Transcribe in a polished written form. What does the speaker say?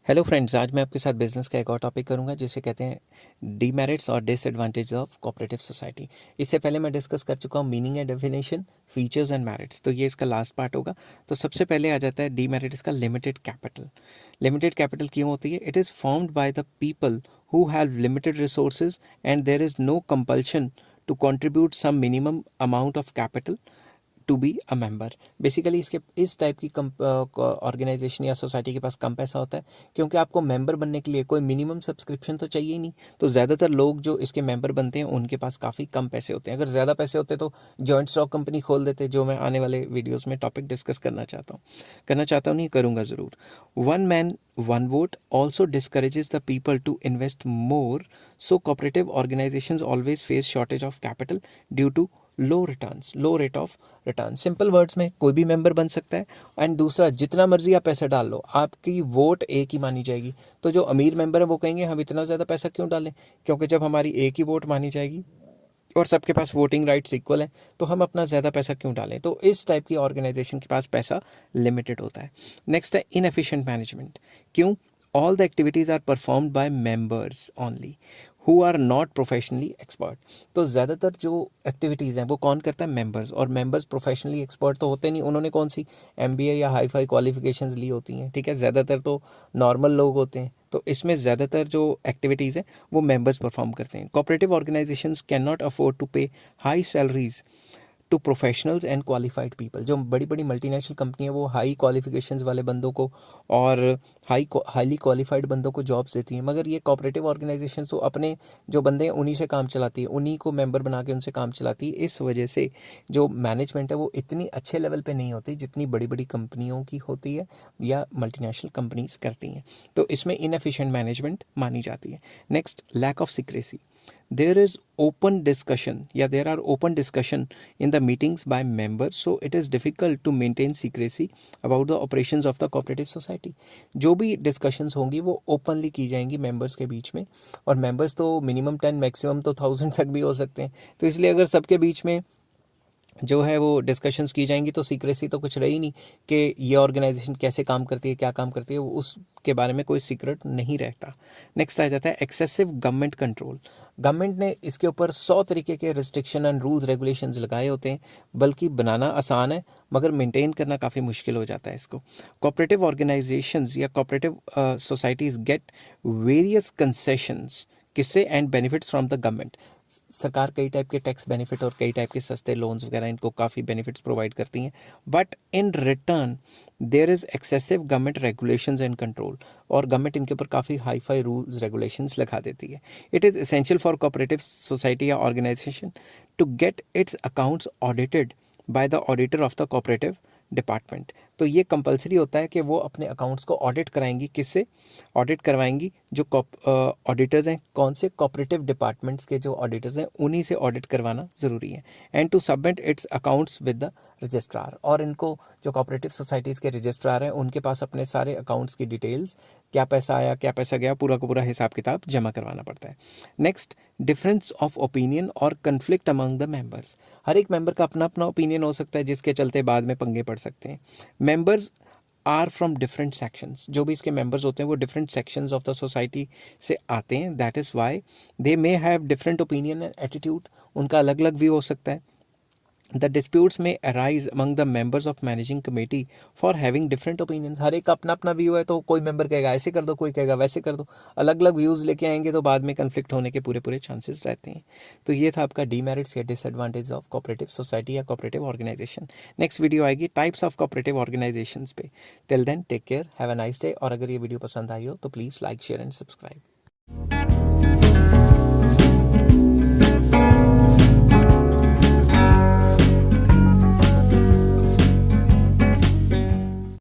Hello friends, आज मैं आपके साथ बिजनेस का एक और टॉपिक करूंगा जिसे कहते हैं डीमेरिट्स और डिसएडवांटेज ऑफ कोऑपरेटिव सोसाइटी। इससे पहले मैं डिस्कस कर चुका हूं meaning and definition, features and merits, तो ये इसका लास्ट पार्ट होगा। तो सबसे पहले आ जाता है डीमेरिट्स का लिमिटेड कैपिटल। लिमिटेड कैपिटल क्यों होती है? It is formed by the people who have limited resources and there is no compulsion to contribute some minimum amount of capital to be a member. Basically इसके इस type की organisation या society के पास कम पैसा होता है, क्योंकि आपको मेंबर बनने के लिए कोई मिनिमम सब्सक्रिप्शन तो चाहिए ही नहीं। तो ज़्यादातर लोग जो इसके मेंबर बनते हैं उनके पास काफ़ी कम पैसे होते हैं। अगर ज़्यादा पैसे होते तो जॉइंट स्टॉक कंपनी खोल देते, जो मैं आने वाले वीडियोज़ में टॉपिक डिस्कस करना चाहता हूँ नहीं, करूँगा ज़रूर। One man one vote also discourages the people to invest more, so cooperative organisations always face shortage of capital due to low rate of return. Simple words में कोई भी मेंबर बन सकता है, एंड दूसरा जितना मर्जी आप पैसा डाल लो, आपकी वोट एक ही मानी जाएगी। तो जो अमीर मेंबर है वो कहेंगे हम इतना ज़्यादा पैसा क्यों डालें, क्योंकि जब हमारी एक ही वोट मानी जाएगी और सबके पास वोटिंग राइट्स इक्वल है तो हम अपना ज़्यादा पैसा क्यों डालें। तो इस टाइप की ऑर्गेनाइजेशन के पास पैसा लिमिटेड होता है। नेक्स्ट है इनएफिशिएंट मैनेजमेंट। क्यों? All the activities are performed by members only who are not professionally expert. तो ज़्यादातर जो एक्टिविटीज़ हैं वो कौन करता है? मेंबर्स। और मेंबर्स प्रोफेशनली एक्सपर्ट तो होते नहीं, उन्होंने कौन सी एमबीए या हाई फाई क्वालिफिकेशंस ली होती हैं, ठीक है। ज़्यादातर तो नॉर्मल लोग होते हैं। तो इसमें ज़्यादातर जो एक्टिविटीज़ हैं वो मेंबर्स परफॉर्म करते हैं। Cooperative organisations can not afford to pay high salaries to professionals and qualified people. जो बड़ी बड़ी मल्टीनेशनल कंपनी है वो हाई क्वालिफिकेशंस वाले बंदों को और हाईली क्वालिफाइड बंदों को जॉब्स देती हैं, मगर ये कोऑपरेटिव ऑर्गेनाइजेशन तो अपने जो बंदे हैं उन्हीं से काम चलाती है, उन्हीं को मेंबर बना के उनसे काम चलाती है। इस वजह से जो मैनेजमेंट है वो इतनी अच्छे लेवल पे नहीं होती जितनी बड़ी बड़ी कंपनियों की होती है या मल्टीनेशनल कंपनीज करती हैं। तो इसमें इनएफिशिएंट मैनेजमेंट मानी जाती है। Next, lack of secrecy. there is open discussion there are open discussion in the meetings by members, so it is difficult to maintain secrecy about the operations of the cooperative society। जो भी discussions होंगी वो openly की जाएंगी members के बीच में, और members तो मिनिमम 10 मैक्सिमम तो 1000 तक भी हो सकते हैं। तो इसलिए अगर सबके बीच में जो है वो डिस्कशंस की जाएंगी तो सीक्रेसी तो कुछ रही नहीं कि ये ऑर्गेनाइजेशन कैसे काम करती है, क्या काम करती है, उसके बारे में कोई सीक्रेट नहीं रहता। नेक्स्ट आ जाता है एक्सेसिव गवर्नमेंट कंट्रोल। गवर्नमेंट ने इसके ऊपर 100 तरीके के रिस्ट्रिक्शन एंड रूल्स रेगुलेशंस लगाए होते हैं, बल्कि बनाना आसान है मगर मेंटेन करना काफ़ी मुश्किल हो जाता है इसको। कोऑपरेटिव ऑर्गेनाइजेशंस या cooperative societies get various concessions, किससे? And benefits from the government. सरकार कई टाइप के टैक्स बेनिफिट और कई टाइप के सस्ते लोन्स वगैरह इनको काफ़ी बेनिफिट्स प्रोवाइड करती हैं, but in return there is excessive government regulations and control, और गवर्नमेंट इनके ऊपर काफ़ी हाई फाई रूल्स रेगुलेशंस लगा देती है। It is essential for cooperative society या organisation to get its accounts audited by the auditor of the cooperative department. तो ये कंपलसरी होता है कि वो अपने अकाउंट्स को ऑडिट कराएंगी। किससे ऑडिट करवाएंगी? जो ऑडिटर्स हैं, कौन से? कोऑपरेटिव डिपार्टमेंट्स के जो ऑडिटर्स हैं उन्हीं से ऑडिट करवाना ज़रूरी है। And to submit its accounts with the registrar, और इनको जो कोऑपरेटिव सोसाइटीज़ के रजिस्ट्रार हैं उनके पास अपने सारे अकाउंट्स की डिटेल्स, क्या पैसा आया क्या पैसा गया, पूरा का पूरा हिसाब किताब जमा करवाना पड़ता है। नेक्स्ट, डिफरेंस ऑफ ओपिनियन और कन्फ्लिक्ट अमंग द मेंबर्स। हर एक मेंबर का अपना अपना ओपिनियन हो सकता है जिसके चलते बाद में पंगे पड़ सकते हैं। Members are from different sections. जो भी इसके मेंबर्स होते हैं वो different sections of the society से आते हैं, that is why they may have different opinion and attitude. उनका अलग अलग व्यू हो सकता है। The disputes may arise among the members of managing committee for having different opinions. हर एक का अपना अपना व्यू है, तो कोई मेंबर कहेगा ऐसे कर दो, कोई कहेगा वैसे कर दो। अलग अलग व्यूज़ लेके आएंगे तो बाद में कन्फ्लिक्ट होने के पूरे पूरे चांसेस रहते हैं। तो ये था आपका डीमेरिट्स या डिसएडवांटेज ऑफ कोऑपरेटिव सोसाइटी या कोऑपरेटिव ऑर्गेनाइजेशन। नेक्स्ट वीडियो आएगी टाइप्स ऑफ कोऑपरेटिव ऑर्गेनाइजेशंस पे। Till then take care, have a nice day. और अगर ये वीडियो पसंद आई हो तो please like, share and subscribe.